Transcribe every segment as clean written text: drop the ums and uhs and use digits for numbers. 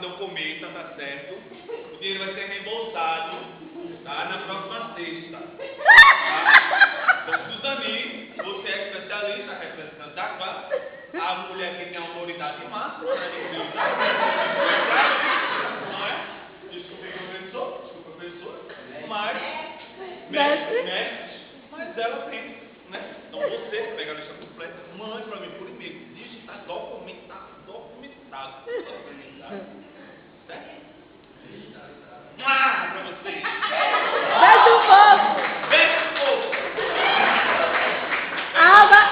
quando eu cometa, tá certo? O dinheiro vai ser reembolsado, tá? Na próxima sexta. Tá? Então, Suzani, você é especialista, representante da classe, a mulher que tem autoridade máxima, né, de vida. Não é? Desculpe, professor, mas mas ela tem, né? Então você pega a lista completa, mande para mim por e-mail, digitar, documentado. Certo? Para vocês. Beijo um pouco. Beijo um pouco. Alba.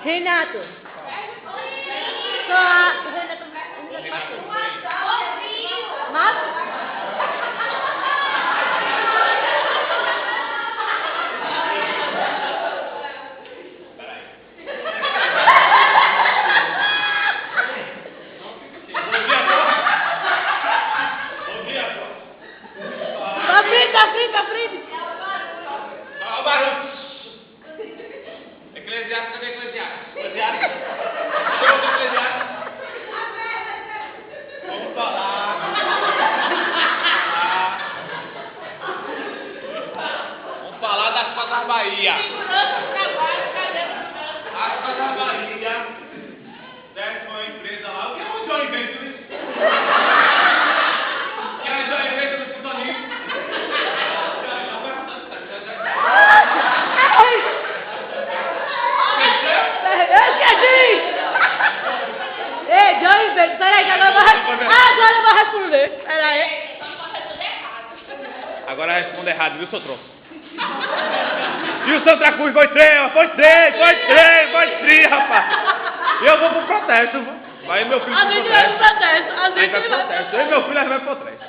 Renato. Pra frente. Vamos falar. Vamos falar das Casas Bahia. As Casas Bahia, certo? Foi uma empresa lá. O que é o João Invento isso? O que é o João Invento do Sintonismo? Ei, Johnny, peraí, que agora eu vou responder. Peraí. Agora responde errado, viu, seu troço? E o Santa Cruz foi três, rapaz. E eu vou pro protesto. Vai meu filho A gente vai pro protesto. Eu e meu filho vai pro protesto.